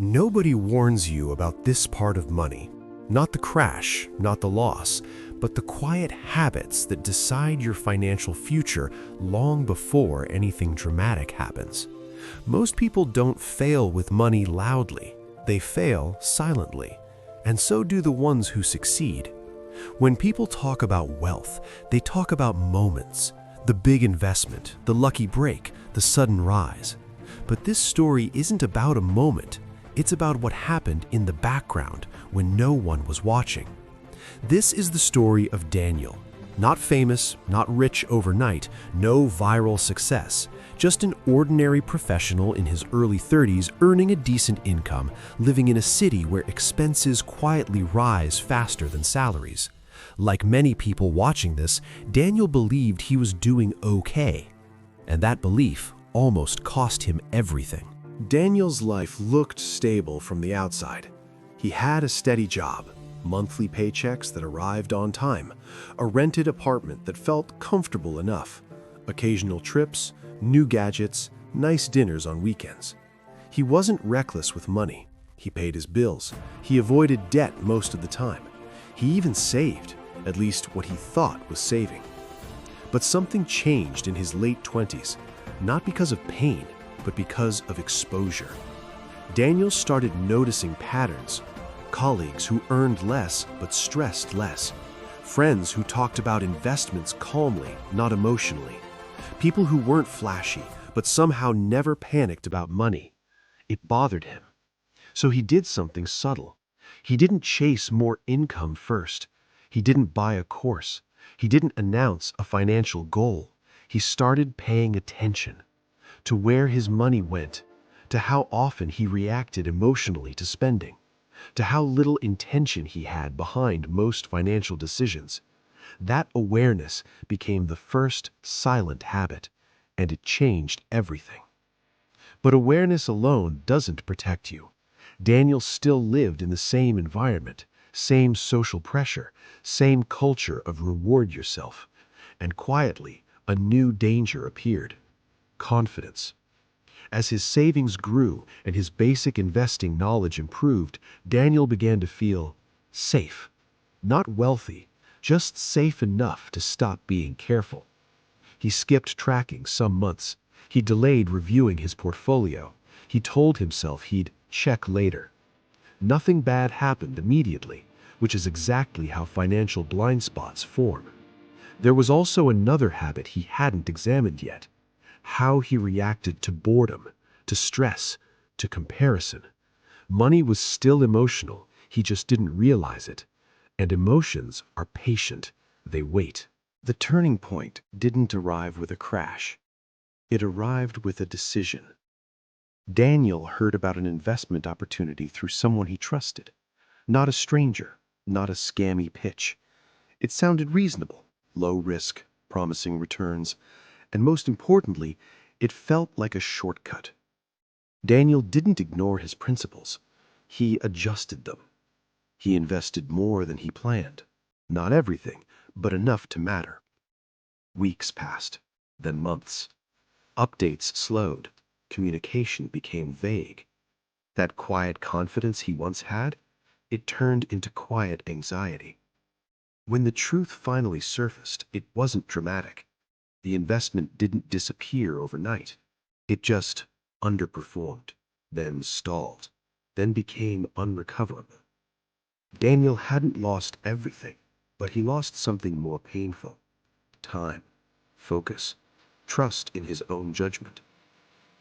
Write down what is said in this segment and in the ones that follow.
Nobody warns you about this part of money. Not the crash, not the loss, but the quiet habits that decide your financial future long before anything dramatic happens. Most people don't fail with money loudly. They fail silently. And so do the ones who succeed. When people talk about wealth, they talk about moments, the big investment, the lucky break, the sudden rise. But this story isn't about a moment. It's about what happened in the background when no one was watching. This is the story of Daniel. Not famous, not rich overnight, no viral success. Just an ordinary professional in his early 30s earning a decent income, living in a city where expenses quietly rise faster than salaries. Like many people watching this, Daniel believed he was doing okay. And that belief almost cost him everything. Daniel's life looked stable from the outside. He had a steady job, monthly paychecks that arrived on time, a rented apartment that felt comfortable enough, occasional trips, new gadgets, nice dinners on weekends. He wasn't reckless with money. He paid his bills. He avoided debt most of the time. He even saved, at least what he thought was saving. But something changed in his late 20s, not because of pain, but because of exposure. Daniel started noticing patterns. Colleagues who earned less but stressed less. Friends who talked about investments calmly, not emotionally. People who weren't flashy, but somehow never panicked about money. It bothered him. So he did something subtle. He didn't chase more income first. He didn't buy a course. He didn't announce a financial goal. He started paying attention to where his money went, to how often he reacted emotionally to spending, to how little intention he had behind most financial decisions. That awareness became the first silent habit, and it changed everything. But awareness alone doesn't protect you. Daniel still lived in the same environment, same social pressure, same culture of reward yourself. And quietly, a new danger appeared: confidence. As his savings grew and his basic investing knowledge improved, Daniel began to feel safe. Not wealthy, just safe enough to stop being careful. He skipped tracking some months. He delayed reviewing his portfolio. He told himself he'd check later. Nothing bad happened immediately, which is exactly how financial blind spots form. There was also another habit he hadn't examined yet: how he reacted to boredom, to stress, to comparison. Money was still emotional, he just didn't realize it. And emotions are patient, they wait. The turning point didn't arrive with a crash. It arrived with a decision. Daniel heard about an investment opportunity through someone he trusted. Not a stranger, not a scammy pitch. It sounded reasonable, low risk, promising returns, and most importantly, it felt like a shortcut. Daniel didn't ignore his principles. He adjusted them. He invested more than he planned. Not everything, but enough to matter. Weeks passed, then months. Updates slowed. Communication became vague. That quiet confidence he once had, it turned into quiet anxiety. When the truth finally surfaced, it wasn't dramatic. The investment didn't disappear overnight. It just underperformed, then stalled, then became unrecoverable. Daniel hadn't lost everything, but he lost something more painful: time, focus, trust in his own judgment.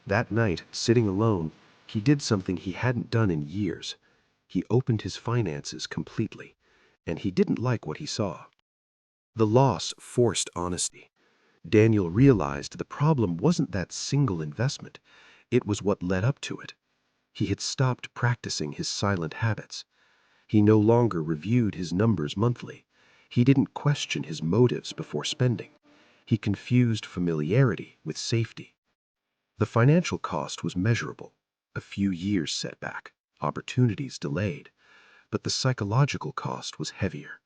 That night, sitting alone, he did something he hadn't done in years. He opened his finances completely, and he didn't like what he saw. The loss forced honesty. Daniel realized the problem wasn't that single investment, it was what led up to it. He had stopped practicing his silent habits. He no longer reviewed his numbers monthly. He didn't question his motives before spending. He confused familiarity with safety. The financial cost was measurable: a few years setback, opportunities delayed. But the psychological cost was heavier.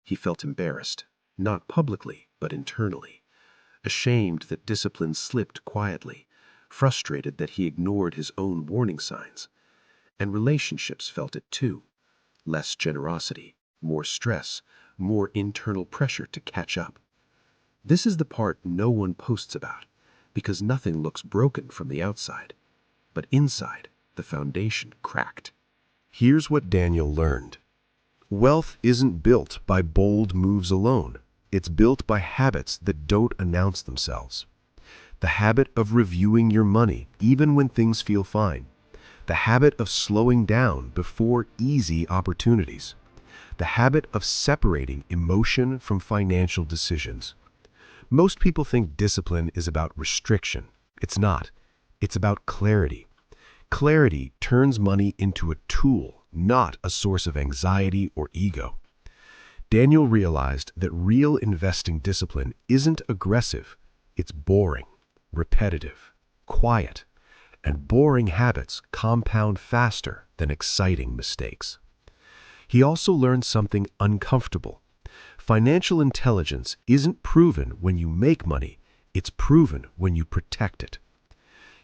He felt embarrassed, not publicly, but internally. Ashamed that discipline slipped quietly, frustrated that he ignored his own warning signs. And relationships felt it too. Less generosity, more stress, more internal pressure to catch up. This is the part no one posts about, because nothing looks broken from the outside. But inside, the foundation cracked. Here's what Daniel learned. Wealth isn't built by bold moves alone. It's built by habits that don't announce themselves. The habit of reviewing your money, even when things feel fine. The habit of slowing down before easy opportunities. The habit of separating emotion from financial decisions. Most people think discipline is about restriction. It's not. It's about clarity. Clarity turns money into a tool, not a source of anxiety or ego. Daniel realized that real investing discipline isn't aggressive. It's boring, repetitive, quiet, and boring habits compound faster than exciting mistakes. He also learned something uncomfortable. Financial intelligence isn't proven when you make money, it's proven when you protect it.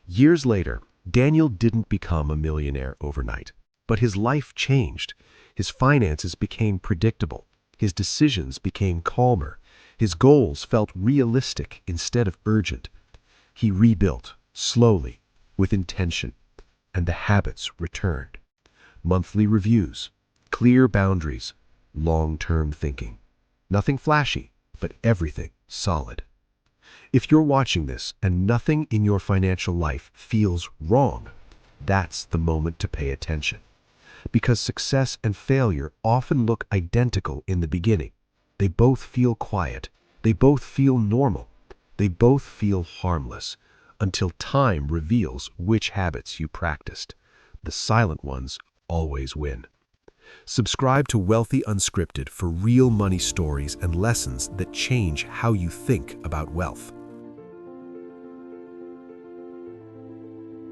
Years later, Daniel didn't become a millionaire overnight, but his life changed. His finances became predictable. His decisions became calmer. His goals felt realistic instead of urgent. He rebuilt, slowly, with intention, and the habits returned. Monthly reviews, clear boundaries, long-term thinking. Nothing flashy, but everything solid. If you're watching this and nothing in your financial life feels wrong, that's the moment to pay attention. Because success and failure often look identical in the beginning. They both feel quiet. They both feel normal. They both feel harmless, until time reveals which habits you practiced. The silent ones always win. Subscribe to Wealthy Unscripted for real money stories and lessons that change how you think about wealth.